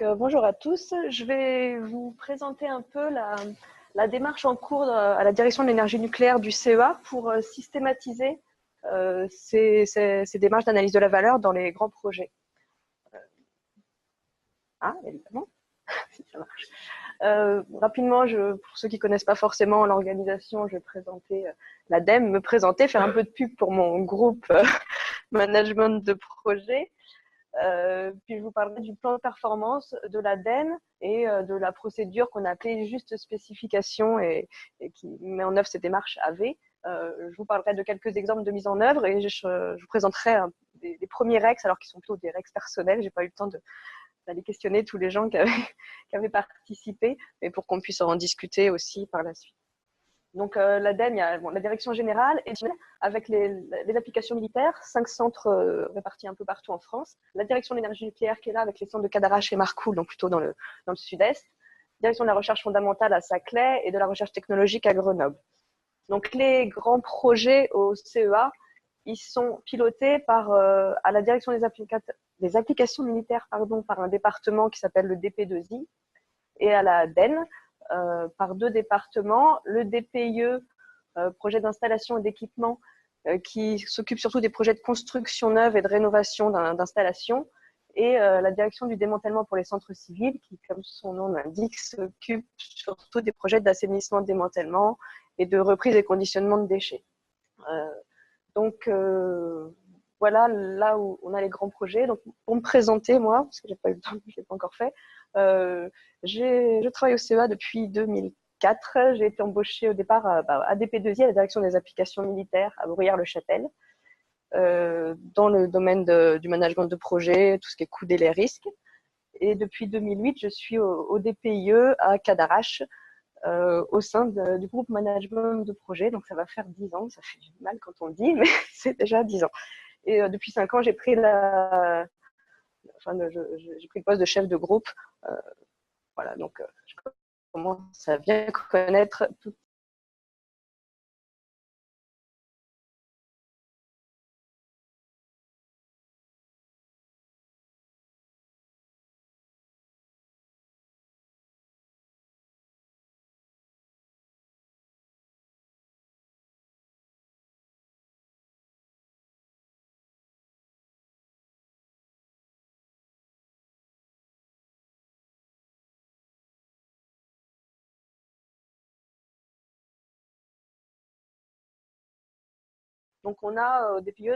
Bonjour à tous. Je vais vous présenter un peu la démarche en cours à la direction de l'énergie nucléaire du CEA pour systématiser ces démarches d'analyse de la valeur dans les grands projets. Évidemment, si ça marche. Rapidement, pour ceux qui ne connaissent pas forcément l'organisation, je vais présenter l'ADEME, me présenter, faire un peu de pub pour mon groupe management de projet. Puis je vous parlerai du plan de performance de l'ADEME et de la procédure qu'on a appelée juste spécification et qui met en œuvre ces démarches AV. Je vous parlerai de quelques exemples de mise en œuvre et je vous présenterai des premiers REX, alors qu'ils sont plutôt des REX personnels. J'ai pas eu le temps d'aller questionner tous les gens qui avaient participé, mais pour qu'on puisse en discuter aussi par la suite. Donc l'ADEME, il y a la direction générale et avec les applications militaires, 5 centres répartis un peu partout en France. La direction de l'énergie nucléaire qui est là avec les centres de Cadarache et Marcoule, donc plutôt dans le sud-est. Direction de la recherche fondamentale à Saclay et de la recherche technologique à Grenoble. Donc les grands projets au CEA, ils sont pilotés à la direction des applications militaires par un département qui s'appelle le DP2I et à la DEN par 2 départements, le DPIE, projet d'installation et d'équipement, qui s'occupe surtout des projets de construction neuve et de rénovation d'installation, et la direction du démantèlement pour les centres civils, qui, comme son nom l'indique, s'occupe surtout des projets d'assainissement, de démantèlement et de reprise et conditionnement de déchets. Voilà là où on a les grands projets. Donc, pour me présenter, moi, parce que j'ai pas eu le temps, je l'ai pas encore fait, je travaille au CEA depuis 2004. J'ai été embauchée au départ à DP2I, à la direction des applications militaires à Bruyères-le-Châtel, dans le domaine du management de projet, tout ce qui est coûts, délais, risques. Et depuis 2008, je suis au DPIE à Cadarache, au sein du groupe management de projet. Donc ça va faire 10 ans, ça fait mal quand on le dit, mais c'est déjà 10 ans. Et depuis 5 ans, j'ai pris le poste de chef de groupe. Voilà, donc je commence à bien connaître tout. Donc on a au DPIE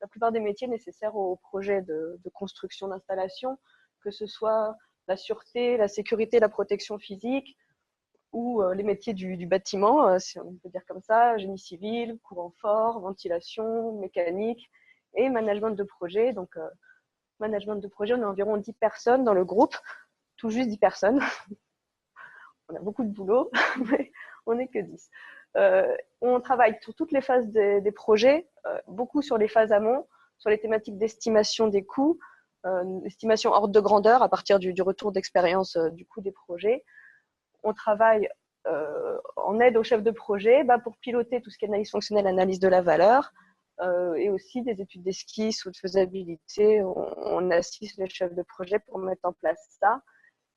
la plupart des métiers nécessaires au projet de construction d'installation, que ce soit la sûreté, la sécurité, la protection physique, ou les métiers du bâtiment, si on peut dire comme ça, génie civil, courant fort, ventilation, mécanique et management de projet. Donc, management de projet, on a environ 10 personnes dans le groupe, tout juste 10 personnes. On a beaucoup de boulot, mais on n'est que 10. On travaille sur toutes les phases des projets, beaucoup sur les phases amont, sur les thématiques d'estimation des coûts, estimation ordre de grandeur à partir du retour d'expérience du coût des projets. On travaille en aide au chef de projet pour piloter tout ce qui est analyse fonctionnelle, analyse de la valeur, et aussi des études d'esquisse ou de faisabilité. On assiste les chefs de projet pour mettre en place ça.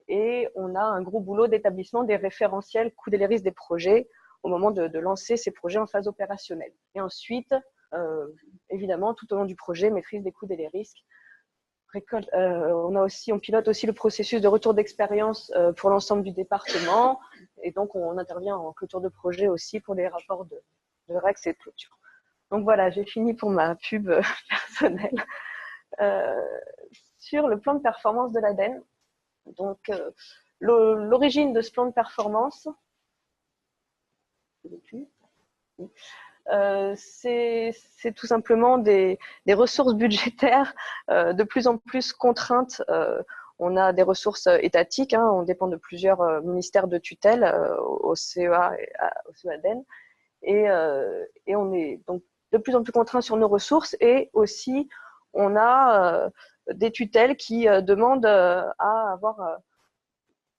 Et on a un gros boulot d'établissement des référentiels coûts et les risques des projets au moment de lancer ces projets en phase opérationnelle. Et ensuite, évidemment, tout au long du projet, maîtrise des coûts et les risques. On pilote aussi le processus de retour d'expérience pour l'ensemble du département, et donc on intervient en clôture de projet aussi pour les rapports de REX et de clôture. Donc voilà, j'ai fini pour ma pub personnelle. Sur le plan de performance de l'ADEME, donc l'origine de ce plan de performance, c'est tout simplement des ressources budgétaires de plus en plus contraintes. On a des ressources étatiques, on dépend de plusieurs ministères de tutelle au CEA et au CEADEN, et on est donc de plus en plus contraints sur nos ressources, et aussi on a des tutelles qui demandent à avoir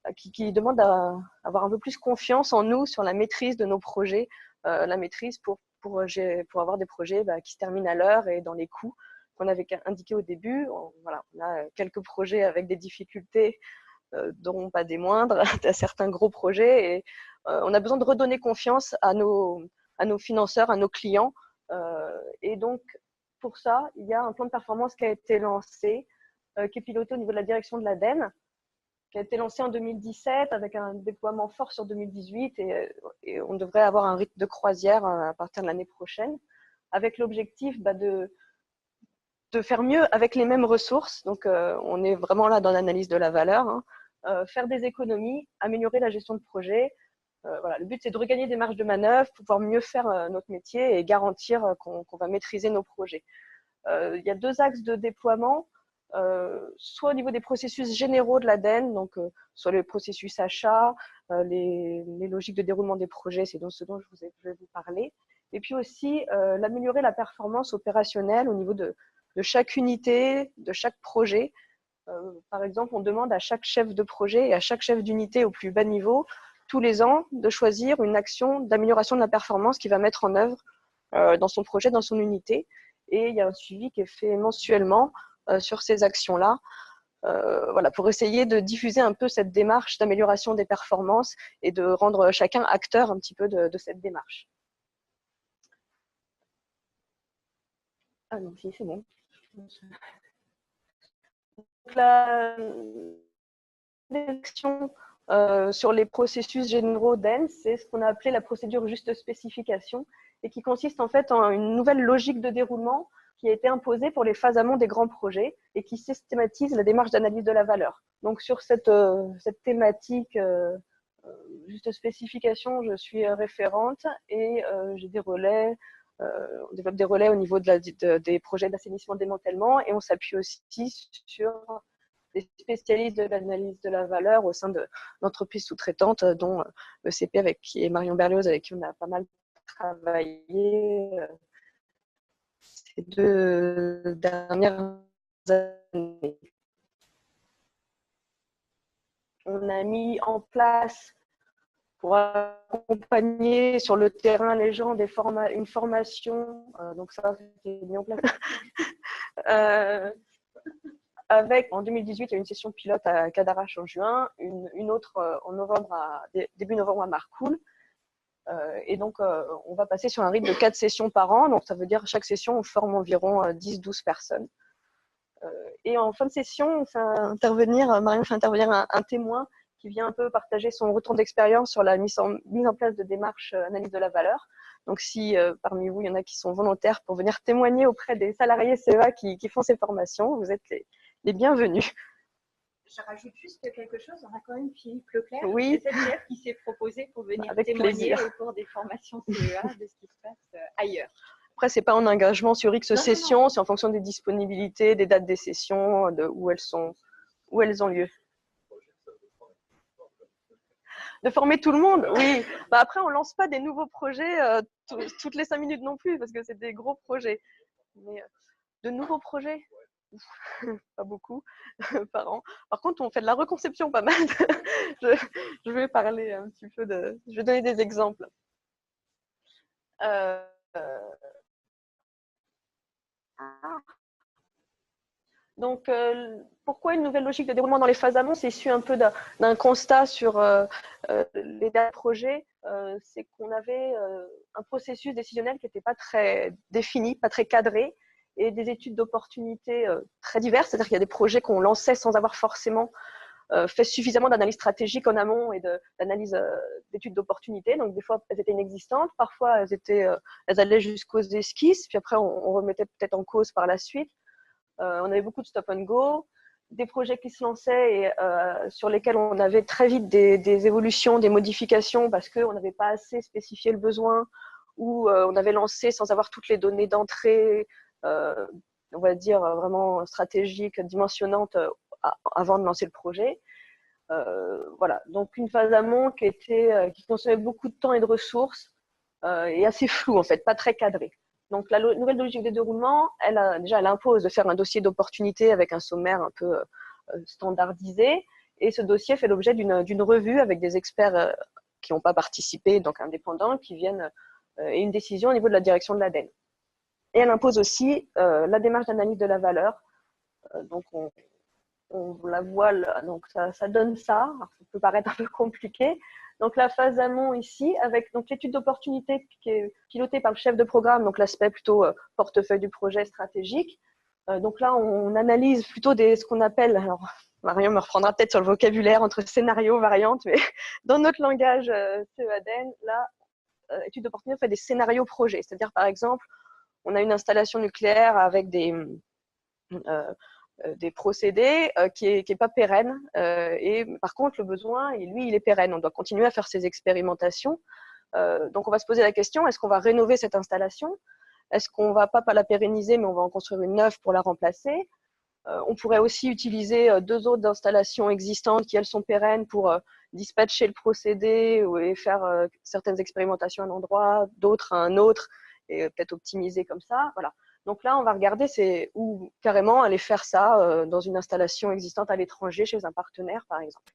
un peu plus confiance en nous sur la maîtrise de nos projets, la maîtrise pour avoir des projets qui se terminent à l'heure et dans les coûts. qu'on avait indiquées au début. Voilà, on a quelques projets avec des difficultés, dont pas des moindres, à certains gros projets. Et on a besoin de redonner confiance à nos financeurs, à nos clients. Et donc, pour ça, il y a un plan de performance qui a été lancé, qui est piloté au niveau de la direction de l'ADEME, qui a été lancé en 2017 avec un déploiement fort sur 2018 et on devrait avoir un rythme de croisière à partir de l'année prochaine, avec l'objectif de faire mieux avec les mêmes ressources. Donc, on est vraiment là dans l'analyse de la valeur, hein. Faire des économies, améliorer la gestion de projet. Voilà, le but, c'est de regagner des marges de manœuvre pour pouvoir mieux faire notre métier et garantir qu'on va maîtriser nos projets. Il y a deux axes de déploiement. Soit au niveau des processus généraux de l'ADEME, donc soit les processus achats, les logiques de déroulement des projets, c'est ce dont je vais vous parler. Et puis aussi l'améliorer la performance opérationnelle au niveau de chaque unité, de chaque projet. Par exemple, on demande à chaque chef de projet et à chaque chef d'unité au plus bas niveau, tous les ans, de choisir une action d'amélioration de la performance qu'il va mettre en œuvre dans son projet, dans son unité. Et il y a un suivi qui est fait mensuellement sur ces actions-là, voilà, pour essayer de diffuser un peu cette démarche d'amélioration des performances et de rendre chacun acteur un petit peu de cette démarche. Ah non, si, c'est bon. Donc, la direction sur les processus généraux d'ENS, c'est ce qu'on a appelé la procédure juste spécification et qui consiste en fait en une nouvelle logique de déroulement qui a été imposée pour les phases amont des grands projets et qui systématise la démarche d'analyse de la valeur. Donc sur cette thématique juste spécification, je suis référente et j'ai des relais. On développe des relais au niveau des projets d'assainissement démantèlement et on s'appuie aussi sur des spécialistes de l'analyse de la valeur au sein d'entreprises sous-traitantes, dont ECP et Marion Berlioz, avec qui on a pas mal travaillé ces 2 dernières années. On a mis en place, pour accompagner sur le terrain les gens, une formation, donc ça, c'était mis en place. En 2018, il y a eu une session pilote à Cadarache en juin, une autre en début novembre à Marcoule. Et donc, on va passer sur un rythme de 4 sessions par an. Donc, ça veut dire chaque session, on forme environ 10-12 personnes. Et en fin de session, Marion fait intervenir un témoin qui vient un peu partager son retour d'expérience sur la mise en place de démarches analyse de la valeur. Donc, si parmi vous, il y en a qui sont volontaires pour venir témoigner auprès des salariés CEA qui font ces formations, vous êtes les bienvenus. Je rajoute juste quelque chose. On a quand même Philippe Leclerc, oui. SNCF, qui s'est proposé pour venir Avec témoigner plaisir. au cours des formations CEA de ce qui se passe ailleurs. Après, ce n'est pas un engagement sur X sessions, c'est en fonction des disponibilités, des dates des sessions, où elles ont lieu. De former tout le monde, oui. Après, on ne lance pas des nouveaux projets toutes les 5 minutes non plus, parce que c'est des gros projets. Mais de nouveaux projets, pas beaucoup par an. Par contre, on fait de la reconception pas mal. Je vais parler un petit peu je vais donner des exemples. Donc, pourquoi une nouvelle logique de déroulement dans les phases amont? C'est issu un peu d'un constat sur les derniers projets. C'est qu'on avait un processus décisionnel qui n'était pas très défini, pas très cadré, et des études d'opportunité très diverses. C'est-à-dire qu'il y a des projets qu'on lançait sans avoir forcément fait suffisamment d'analyse stratégique en amont et d'analyse d'études d'opportunité. Donc, des fois, elles étaient inexistantes. Parfois, elles allaient jusqu'aux esquisses. Puis après, on remettait peut-être en cause par la suite. On avait beaucoup de stop and go, des projets qui se lançaient et sur lesquels on avait très vite des évolutions, des modifications parce qu'on n'avait pas assez spécifié le besoin ou on avait lancé sans avoir toutes les données d'entrée, on va dire vraiment stratégiques, dimensionnantes avant de lancer le projet. Voilà, donc une phase amont qui consommait beaucoup de temps et de ressources et assez floue en fait, pas très cadrée. Donc, la nouvelle logique de déroulement, elle impose de faire un dossier d'opportunité avec un sommaire un peu standardisé. Et ce dossier fait l'objet d'une revue avec des experts qui n'ont pas participé, donc indépendants, qui viennent et une décision au niveau de la direction de l'ADEME. Et elle impose aussi la démarche d'analyse de la valeur. Donc, on la voit là, donc ça donne ça. Alors, ça peut paraître un peu compliqué. Donc, la phase amont ici, avec l'étude d'opportunité qui est pilotée par le chef de programme, donc l'aspect plutôt portefeuille du projet stratégique. Donc là, on analyse plutôt ce qu'on appelle, alors Marion me reprendra peut-être sur le vocabulaire entre scénario, variante, mais dans notre langage CEADN, là, étude d'opportunité, on fait des scénarios projets. C'est-à-dire, par exemple, on a une installation nucléaire avec des procédés qui est pas pérenne. Et par contre, le besoin, lui, il est pérenne. On doit continuer à faire ces expérimentations. Donc, on va se poser la question, est-ce qu'on va rénover cette installation? Est-ce qu'on va pas la pérenniser, mais on va en construire une neuve pour la remplacer? On pourrait aussi utiliser 2 autres installations existantes qui, elles, sont pérennes pour dispatcher le procédé et faire certaines expérimentations à un endroit, d'autres à un autre, et peut-être optimiser comme ça. Voilà. Donc là, on va regarder ou carrément aller faire ça dans une installation existante à l'étranger, chez un partenaire, par exemple.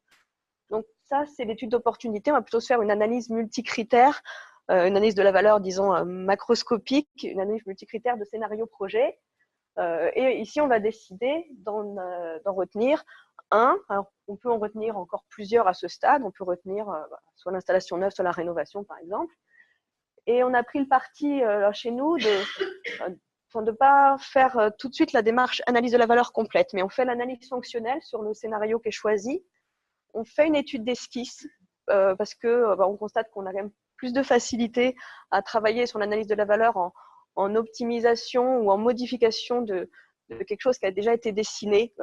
Donc ça, c'est l'étude d'opportunité. On va plutôt se faire une analyse multicritère, une analyse de la valeur, disons, macroscopique, une analyse multicritère de scénario projet. Et ici, on va décider d'en retenir un. Alors, on peut en retenir encore plusieurs à ce stade. On peut retenir soit l'installation neuve, soit la rénovation, par exemple. Et on a pris le parti chez nous de ne pas faire tout de suite la démarche analyse de la valeur complète, mais on fait l'analyse fonctionnelle sur le scénario qui est choisi. On fait une étude d'esquisse parce que on constate qu'on a quand même plus de facilité à travailler sur l'analyse de la valeur en optimisation ou en modification de quelque chose qui a déjà été dessiné.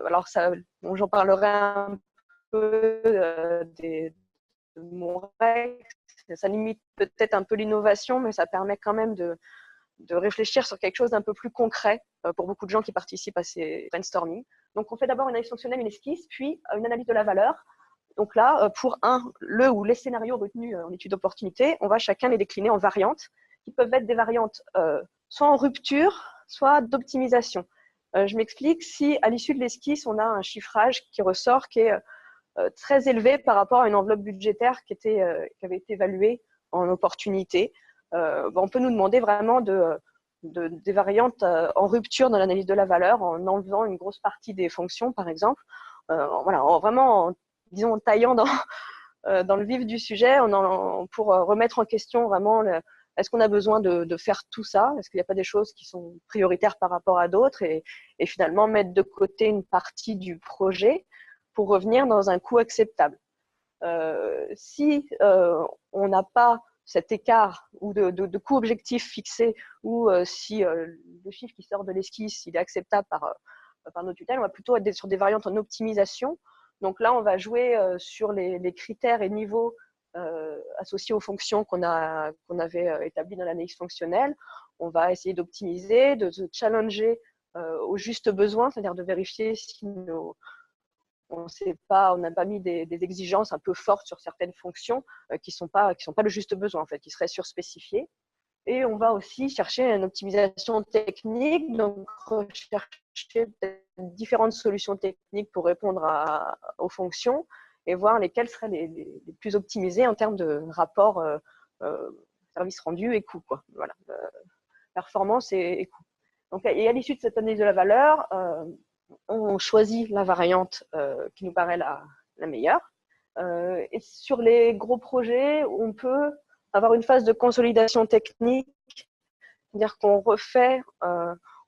Alors j'en parlerai un peu de mon règle. Ça limite peut-être un peu l'innovation, mais ça permet quand même de réfléchir sur quelque chose d'un peu plus concret pour beaucoup de gens qui participent à ces brainstorming. Donc, on fait d'abord une analyse fonctionnelle, une esquisse, puis une analyse de la valeur. Donc là, pour le ou les scénarios retenus en étude d'opportunité, on va chacun les décliner en variantes, qui peuvent être des variantes soit en rupture, soit d'optimisation. Je m'explique, si à l'issue de l'esquisse, on a un chiffrage qui ressort, qui est très élevé par rapport à une enveloppe budgétaire qui avait été évaluée en opportunité, on peut nous demander vraiment des variantes en rupture dans l'analyse de la valeur, en enlevant une grosse partie des fonctions, par exemple. Voilà, disons, en taillant dans le vif du sujet, pour remettre en question vraiment est-ce qu'on a besoin de faire tout ça? Est-ce qu'il n'y a pas des choses qui sont prioritaires par rapport à d'autres et finalement mettre de côté une partie du projet pour revenir dans un coût acceptable. Si on n'a pas cet écart ou de coût objectif fixé, ou si le chiffre qui sort de l'esquisse il est acceptable par nos tutelles, on va plutôt être sur des variantes en optimisation. Donc là, on va jouer sur les critères et niveaux associés aux fonctions qu'on avait établies dans l'analyse fonctionnelle. On va essayer d'optimiser, de se challenger au juste besoin, c'est-à-dire de vérifier si on n'a pas mis des exigences un peu fortes sur certaines fonctions qui sont pas le juste besoin, en fait, qui seraient surspécifiées. Et on va aussi chercher une optimisation technique, donc rechercher différentes solutions techniques pour répondre aux fonctions et voir lesquelles seraient les plus optimisées en termes de rapport service rendu et coût, quoi. Voilà, performance et coût. Donc, et à l'issue de cette analyse de la valeur, on choisit la variante qui nous paraît la meilleure. Et sur les gros projets, on peut avoir une phase de consolidation technique, c'est-à-dire qu'on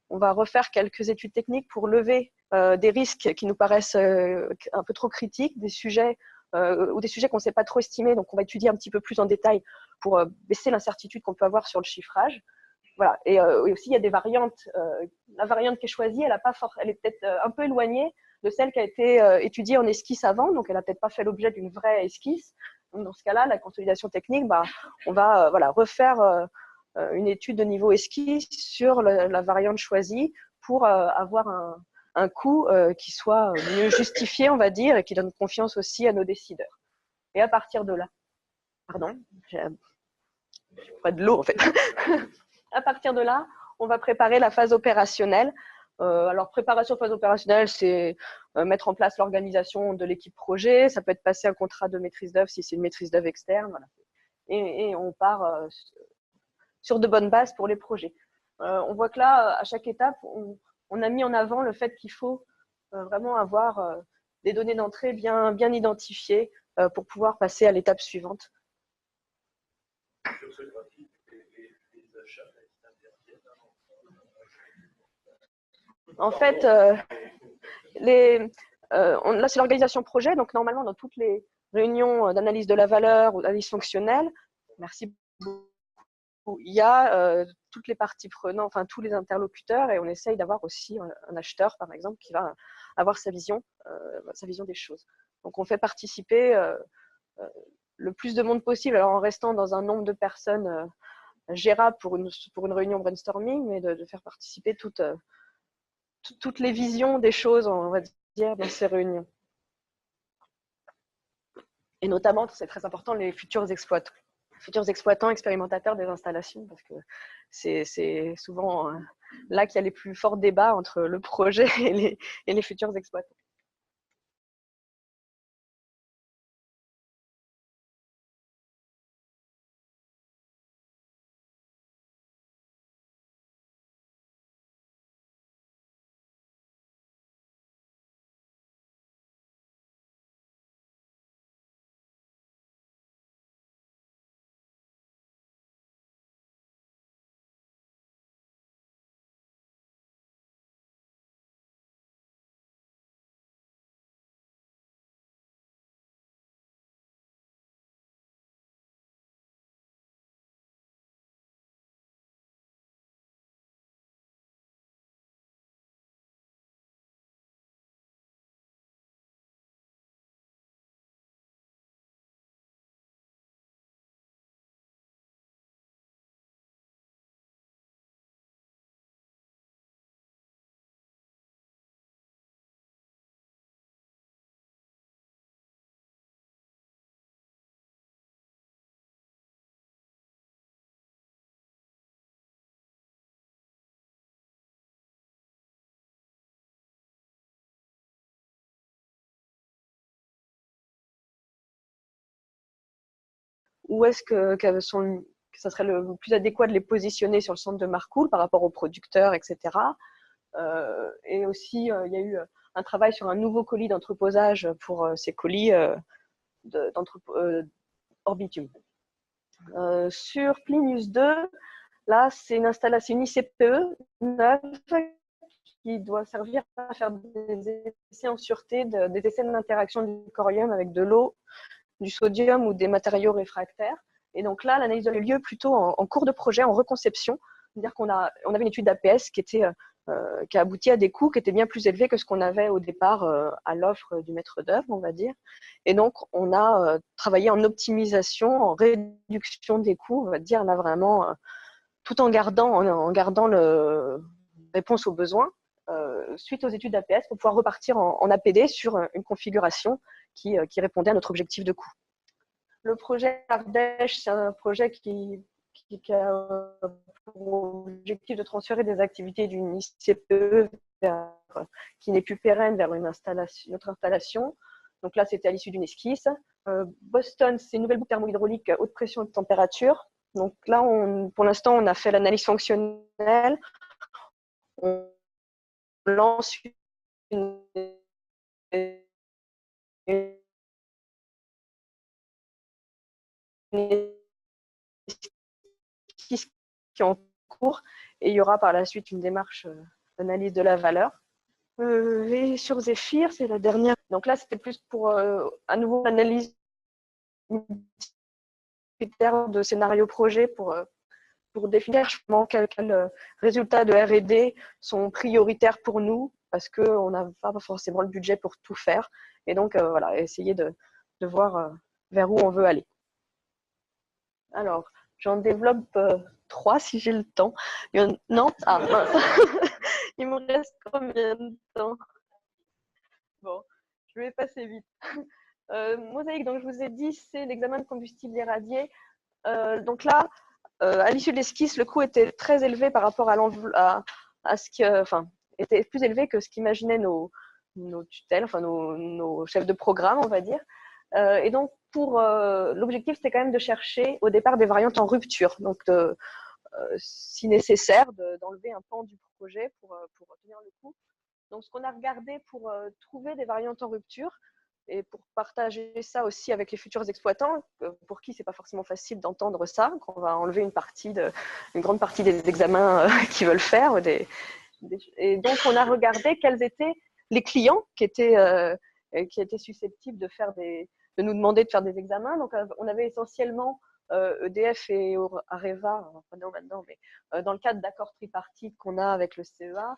on va refaire quelques études techniques pour lever des risques qui nous paraissent un peu trop critiques, des sujets ou des sujets qu'on ne sait pas trop estimer, donc on va étudier un petit peu plus en détail pour baisser l'incertitude qu'on peut avoir sur le chiffrage. Voilà. Et aussi, il y a des variantes. La variante qui est choisie, elle est peut-être un peu éloignée de celle qui a été étudiée en esquisse avant, donc elle n'a peut-être pas fait l'objet d'une vraie esquisse. Donc, dans ce cas-là, la consolidation technique, on va refaire une étude de niveau esquisse sur la variante choisie pour avoir un coût qui soit mieux justifié, on va dire, et qui donne confiance aussi à nos décideurs. Et à partir de là, pardon, j'ai pas de l'eau en fait. À partir de là, on va préparer la phase opérationnelle. Alors, préparation phase opérationnelle, c'est mettre en place l'organisation de l'équipe projet. Ça peut être passer un contrat de maîtrise d'œuvre si c'est une maîtrise d'œuvre externe. Voilà. Et on part sur de bonnes bases pour les projets. On voit que là, à chaque étape, on a mis en avant le fait qu'il faut vraiment avoir des données d'entrée bien identifiées pour pouvoir passer à l'étape suivante. Sur ce graphique, les achats interviennent. En fait, là, c'est l'organisation projet. Donc, normalement, dans toutes les réunions d'analyse de la valeur ou d'analyse fonctionnelle, merci beaucoup, il y a toutes les parties prenantes, enfin tous les interlocuteurs, et on essaye d'avoir aussi un acheteur, par exemple, qui va avoir sa vision des choses. Donc, on fait participer le plus de monde possible, alors en restant dans un nombre de personnes gérable pour une réunion brainstorming, mais de faire participer toutes les visions des choses, on va dire, dans ces réunions. Et notamment, c'est très important, les futurs exploitants expérimentateurs des installations, parce que c'est souvent là qu'il y a les plus forts débats entre le projet et les futurs exploitants. Où est-ce que ça serait le plus adéquat de les positionner sur le centre de Marcoule par rapport aux producteurs, etc. Et aussi, il y a eu un travail sur un nouveau colis d'entreposage pour ces colis hors bitume. Sur Plinius 2, là, c'est une installation, une ICPE neuve qui doit servir à faire des essais en sûreté, des essais d'interaction du corium avec de l'eau, du sodium ou des matériaux réfractaires. Et donc là, l'analyse a eu lieu plutôt en cours de projet, en reconception. C'est-à-dire qu'on avait une étude d'APS qui a abouti à des coûts qui étaient bien plus élevés que ce qu'on avait au départ à l'offre du maître d'œuvre, on va dire. Et donc, on a travaillé en optimisation, en réduction des coûts, on va dire, là vraiment, tout en gardant la réponse aux besoins, suite aux études d'APS, pour pouvoir repartir en APD sur une configuration qui répondait à notre objectif de coût. Le projet Ardèche, c'est un projet qui a pour objectif de transférer des activités d'une ICPE qui n'est plus pérenne vers notre installation. Donc là, c'était à l'issue d'une esquisse. Boston, c'est une nouvelle boucle thermohydraulique haute pression et de température. Donc là, pour l'instant, on a fait l'analyse fonctionnelle. On lance une esquisse qui est en cours et il y aura par la suite une démarche d'analyse de la valeur. Et sur Zephyr, c'est la dernière. Donc là, c'était plus pour à nouveau l'analyse de scénario projet pour définir quels résultats de R&D sont prioritaires pour nous parce qu'on n'a pas forcément le budget pour tout faire. Et donc, voilà, essayer de voir vers où on veut aller. Alors, j'en développe 3 si j'ai le temps. Non, ah mince. Il me reste combien de temps? Bon, je vais passer vite. Mosaïque, donc je vous ai dit, c'est l'examen de combustible irradié. Donc là, à l'issue de l'esquisse, le coût était très élevé par rapport à ce qui, enfin, était plus élevé que ce qu'imaginaient nos tutelles, enfin nos chefs de programme, on va dire. Et donc, l'objectif, c'était quand même de chercher au départ des variantes en rupture, donc si nécessaire, d'enlever un pan du projet pour tenir le coup. Donc, ce qu'on a regardé pour trouver des variantes en rupture et pour partager ça aussi avec les futurs exploitants, pour qui c'est pas forcément facile d'entendre ça, qu'on va enlever une grande partie des examens qu'ils veulent faire. Et donc, on a regardé quels étaient les clients qui étaient susceptibles de nous demander de faire des examens. Donc, on avait essentiellement EDF et Areva, enfin non maintenant, mais dans le cadre d'accords tripartites qu'on a avec le CEA,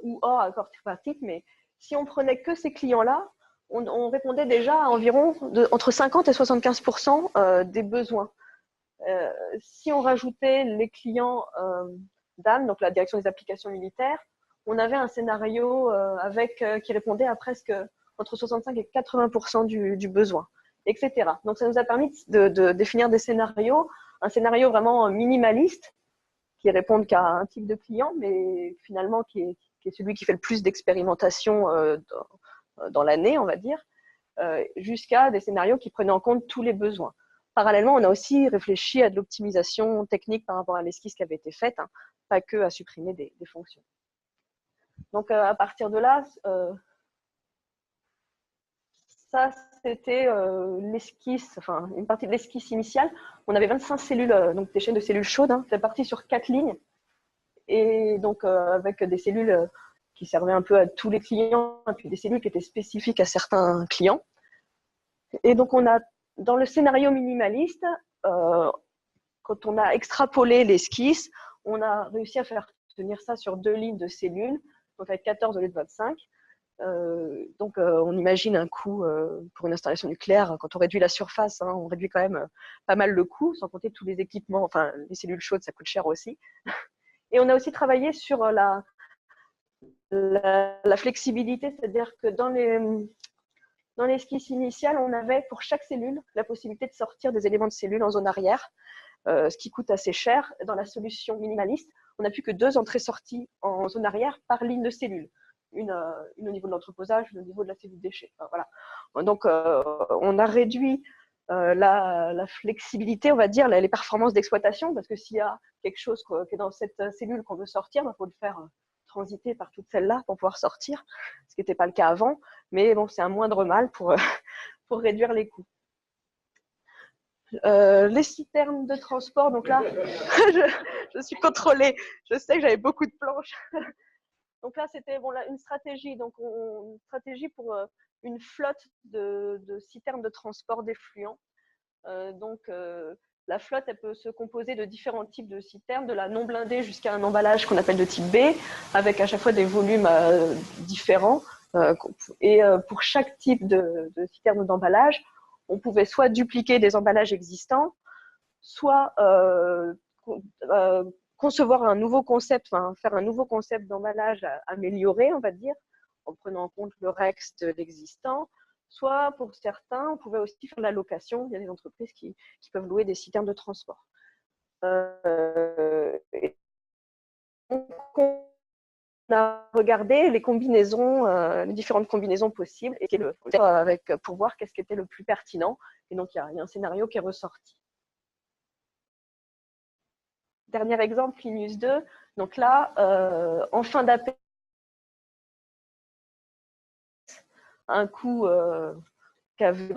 ou hors accord tripartite, mais si on prenait que ces clients-là, on répondait déjà à environ entre 50 et 75% des besoins. Si on rajoutait les clients DAN, donc la direction des applications militaires, on avait un scénario qui répondait à presque entre 65 et 80% du besoin, etc. Donc ça nous a permis de définir des scénarios, un scénario vraiment minimaliste, qui répondent qu'à un type de client, mais finalement qui est celui qui fait le plus d'expérimentation dans l'année, on va dire, jusqu'à des scénarios qui prenaient en compte tous les besoins. Parallèlement, on a aussi réfléchi à de l'optimisation technique par rapport à l'esquisse qui avait été faite, hein, pas que à supprimer des fonctions. Donc à partir de là, ça c'était l'esquisse, enfin une partie de l'esquisse initiale. On avait 25 cellules, donc des chaînes de cellules chaudes, hein, c'est parti sur 4 lignes. Et donc avec des cellules qui servaient un peu à tous les clients, et puis des cellules qui étaient spécifiques à certains clients. Et donc on a, dans le scénario minimaliste, quand on a extrapolé l'esquisse, on a réussi à faire tenir ça sur 2 lignes de cellules, donc avec 14 au lieu de 25. Donc on imagine un coût pour une installation nucléaire, quand on réduit la surface, hein, on réduit quand même pas mal le coût, sans compter tous les équipements, enfin les cellules chaudes, ça coûte cher aussi. Et on a aussi travaillé sur la flexibilité, c'est-à-dire que dans l'esquisse initiale, on avait pour chaque cellule la possibilité de sortir des éléments de cellule en zone arrière, ce qui coûte assez cher. Dans la solution minimaliste, on n'a plus que 2 entrées-sorties en zone arrière par ligne de cellule. Une au niveau de l'entreposage, une au niveau de la cellule déchet. Enfin, voilà. Donc, on a réduit la flexibilité, on va dire, les performances d'exploitation, parce que s'il y a quelque chose qui est dans cette cellule qu'on veut sortir, il faut le faire transiter par toutes celles-là pour pouvoir sortir, ce qui n'était pas le cas avant. Mais bon, c'est un moindre mal pour réduire les coûts. Les citernes de transport, donc là, je suis contrôlée. Je sais que j'avais beaucoup de planches. Donc là, c'était une stratégie. Donc, une stratégie pour une flotte de citernes de transport d'effluents. La flotte, elle peut se composer de différents types de citernes, de la non blindée jusqu'à un emballage qu'on appelle de type B, avec à chaque fois des volumes différents. Et pour chaque type de citerne ou d'emballage, on pouvait soit dupliquer des emballages existants, soit concevoir un nouveau concept, enfin, faire un nouveau concept d'emballage amélioré, on va dire, en prenant en compte le REX de l'existant. Soit, pour certains, on pouvait aussi faire la location. Il y a des entreprises qui peuvent louer des citernes de transport. On a regardé les combinaisons, les différentes combinaisons possibles et pour voir qu'est-ce qui était le plus pertinent. Et donc, il y a un scénario qui est ressorti. Dernier exemple, Linus 2. Donc là, en fin d'appel, un coût qu'avait.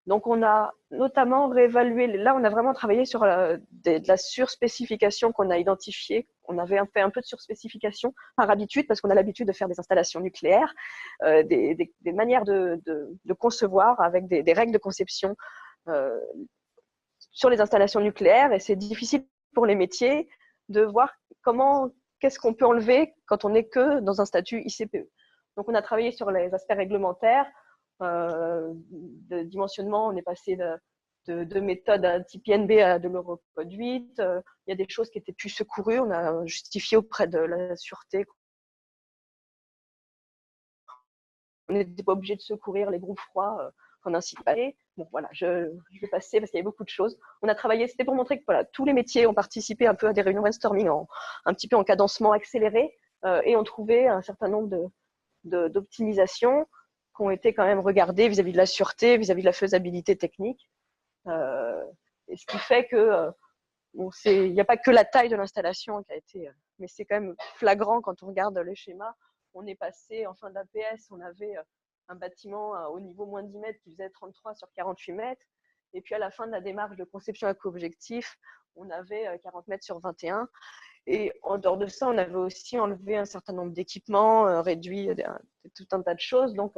Donc, on a notamment réévalué. Là, on a vraiment travaillé sur de la surspécification qu'on a identifiée. On avait fait un peu de surspécification par habitude, parce qu'on a l'habitude de faire des installations nucléaires, des manières de concevoir avec des règles de conception sur les installations nucléaires. Et c'est difficile pour les métiers de voir qu'est-ce qu'on peut enlever quand on n'est que dans un statut ICPE. Donc, on a travaillé sur les aspects réglementaires, de dimensionnement. On est passé de méthode à type INB à de l'Eurocode 8. Il y a des choses qui étaient plus secourues. On a justifié auprès de la sûreté. On n'était pas obligé de secourir les groupes froids qu'on incite pas. Bon, voilà, je vais passer parce qu'il y avait beaucoup de choses. On a travaillé, c'était pour montrer que voilà, tous les métiers ont participé un peu à des réunions brainstorming un petit peu en cadencement accéléré et ont trouvé un certain nombre d'optimisations qui ont été quand même regardées vis-à-vis de la sûreté, vis-à-vis de la faisabilité technique. Et ce qui fait que bon, il n'y a pas que la taille de l'installation qui a été, mais c'est quand même flagrant quand on regarde les schémas. On est passé en fin d'APS, on avait un bâtiment au niveau moins 10 mètres qui faisait 33 sur 48 mètres. Et puis à la fin de la démarche de conception à co-objectif, on avait 40 mètres sur 21. Et en dehors de ça, on avait aussi enlevé un certain nombre d'équipements, réduit tout un tas de choses. Donc,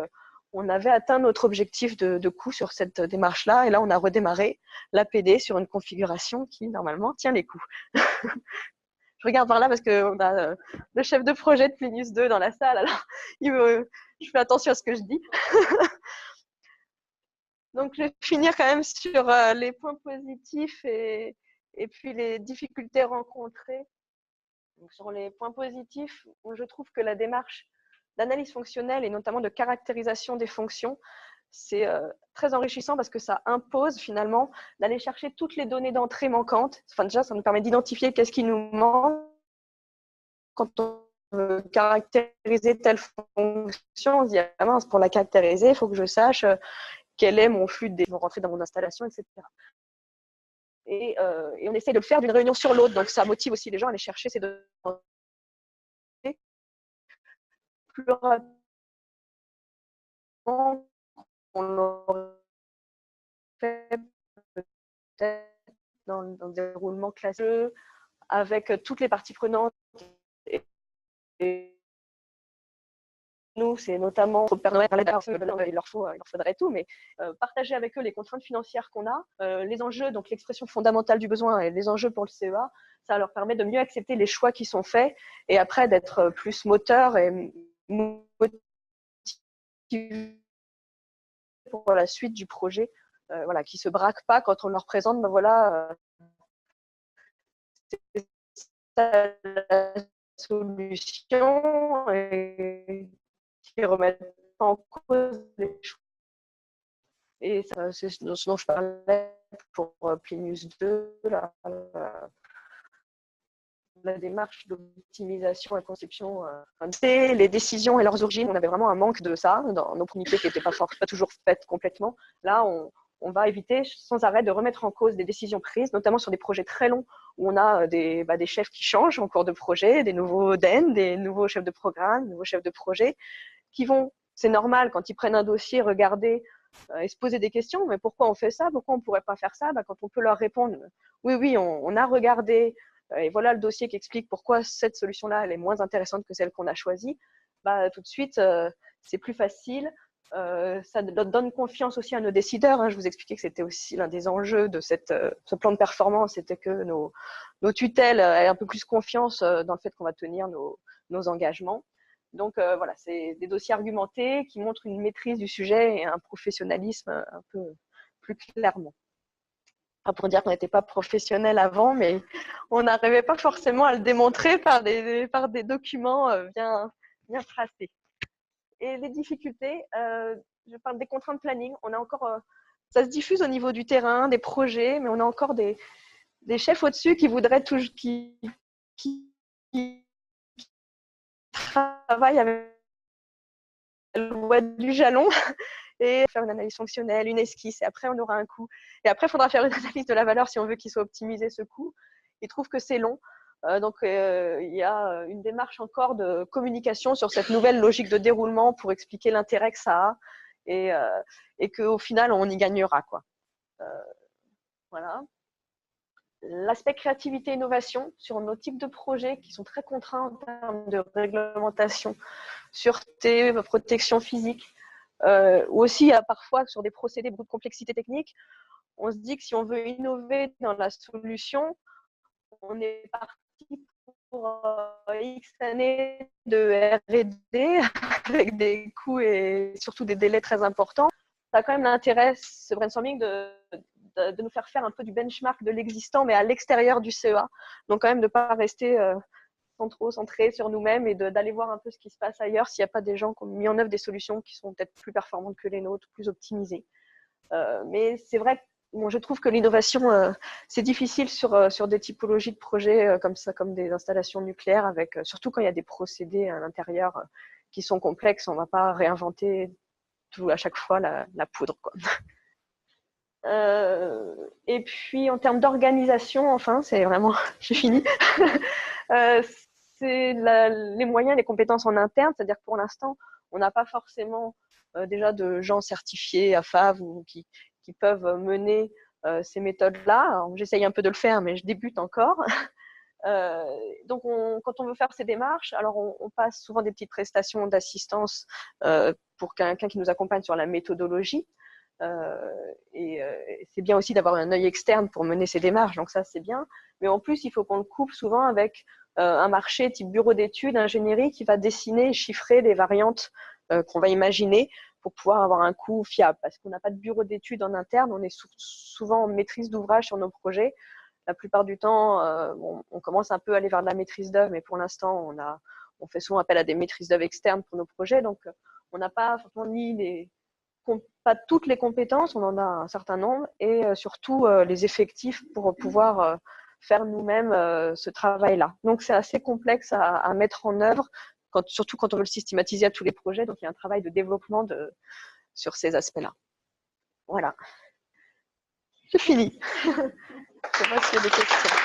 on avait atteint notre objectif de coût sur cette démarche-là. Et là, on a redémarré l'APD sur une configuration qui, normalement, tient les coûts. Je regarde par là parce qu'on a le chef de projet de Plinus 2 dans la salle. Alors, je fais attention à ce que je dis. Donc, je vais finir quand même sur les points positifs et puis les difficultés rencontrées. Donc, sur les points positifs, je trouve que la démarche d'analyse fonctionnelle et notamment de caractérisation des fonctions, c'est très enrichissant parce que ça impose finalement d'aller chercher toutes les données d'entrée manquantes. Enfin, déjà, ça nous permet d'identifier qu'est-ce qui nous manque quand on veut caractériser telle fonction. On se dit, ah mince, pour la caractériser, il faut que je sache quel est mon flux de données qui vont rentrer dans mon installation, etc. Et on essaie de le faire d'une réunion sur l'autre. Donc, ça motive aussi les gens à aller chercher ces données plus rapidement qu'on l'aurait fait peut-être dans le déroulement classique, avec toutes les parties prenantes. Et nous, c'est notamment pour Père Noël, il leur faudrait tout, mais partager avec eux les contraintes financières qu'on a, les enjeux, donc l'expression fondamentale du besoin et les enjeux pour le CEA, ça leur permet de mieux accepter les choix qui sont faits et après d'être plus moteur et motivé pour la suite du projet, voilà, qui se braquent pas quand on leur présente, ben voilà, c'est ça la solution et qui remettent en cause les choix. Et c'est ce dont je parlais pour Plinus 2, la démarche d'optimisation et conception. Les décisions et leurs origines, on avait vraiment un manque de ça dans nos unités qui n'étaient pas toujours faites complètement. Là, on va éviter sans arrêt de remettre en cause des décisions prises, notamment sur des projets très longs où on a des chefs qui changent en cours de projet, des nouveaux DEN, des nouveaux chefs de programme, des nouveaux chefs de projet qui vont, c'est normal, quand ils prennent un dossier, regarder et se poser des questions. Mais pourquoi on fait ça? Pourquoi on ne pourrait pas faire ça? Quand on peut leur répondre, oui, on a regardé, et voilà le dossier qui explique pourquoi cette solution-là, elle est moins intéressante que celle qu'on a choisie, tout de suite, c'est plus facile. Ça donne confiance aussi à nos décideurs. Je vous expliquais que c'était aussi l'un des enjeux de ce plan de performance, c'était que nos tutelles aient un peu plus confiance dans le fait qu'on va tenir nos engagements. Donc voilà, c'est des dossiers argumentés qui montrent une maîtrise du sujet et un professionnalisme un peu plus clairement. Pas pour dire qu'on n'était pas professionnel avant, mais on n'arrivait pas forcément à le démontrer par des documents bien tracés. Et les difficultés, je parle des contraintes de planning. On a encore, ça se diffuse au niveau du terrain, des projets, mais on a encore des chefs au-dessus qui voudraient toujours, qui travaillent avec la loi du jalon et faire une analyse fonctionnelle, une esquisse, et après on aura un coût. Et après, il faudra faire une analyse de la valeur si on veut qu'il soit optimisé ce coût. Ils trouvent que c'est long. Donc, il y a une démarche encore de communication sur cette nouvelle logique de déroulement pour expliquer l'intérêt que ça a et qu'au final, on y gagnera, quoi. Voilà. L'aspect créativité-innovation sur nos types de projets qui sont très contraints en termes de réglementation, sûreté, protection physique, ou aussi parfois sur des procédés beaucoup de complexité technique. On se dit que si on veut innover dans la solution, on est parti pour X années de R&D avec des coûts et surtout des délais très importants. Ça a quand même l'intérêt, ce brainstorming, de nous faire un peu du benchmark de l'existant, mais à l'extérieur du CEA. Donc quand même de ne pas rester trop centré sur nous-mêmes et d'aller voir un peu ce qui se passe ailleurs s'il n'y a pas des gens qui ont mis en œuvre des solutions qui sont peut-être plus performantes que les nôtres, plus optimisées. Mais c'est vrai que je trouve que l'innovation, c'est difficile sur des typologies de projets comme ça, comme des installations nucléaires, surtout quand il y a des procédés à l'intérieur qui sont complexes. On ne va pas réinventer à chaque fois la poudre, quoi. Et puis en termes d'organisation, enfin, c'est vraiment, j'ai fini. euh, c'est les moyens, les compétences en interne, c'est-à-dire que pour l'instant, on n'a pas forcément déjà de gens certifiés à FAV ou qui peuvent mener ces méthodes-là. J'essaye un peu de le faire, mais je débute encore. Donc, quand on veut faire ces démarches, alors on passe souvent des petites prestations d'assistance pour quelqu'un qui nous accompagne sur la méthodologie. Et c'est bien aussi d'avoir un œil externe pour mener ces démarches, donc ça c'est bien. Mais en plus, il faut qu'on le couple souvent avec un marché type bureau d'études, ingénierie, qui va dessiner et chiffrer les variantes qu'on va imaginer pour pouvoir avoir un coût fiable. Parce qu'on n'a pas de bureau d'études en interne, on est souvent en maîtrise d'ouvrage sur nos projets. La plupart du temps, on commence un peu à aller vers de la maîtrise d'œuvre, mais pour l'instant, on fait souvent appel à des maîtrises d'œuvre externes pour nos projets. Donc, on n'a pas forcément pas toutes les compétences, on en a un certain nombre, et surtout les effectifs pour pouvoir faire nous-mêmes ce travail-là. Donc, c'est assez complexe à mettre en œuvre, surtout quand on veut le systématiser à tous les projets. Donc, il y a un travail de développement sur ces aspects-là. Voilà. J'ai fini. Je ne sais pas s'il y a des questions.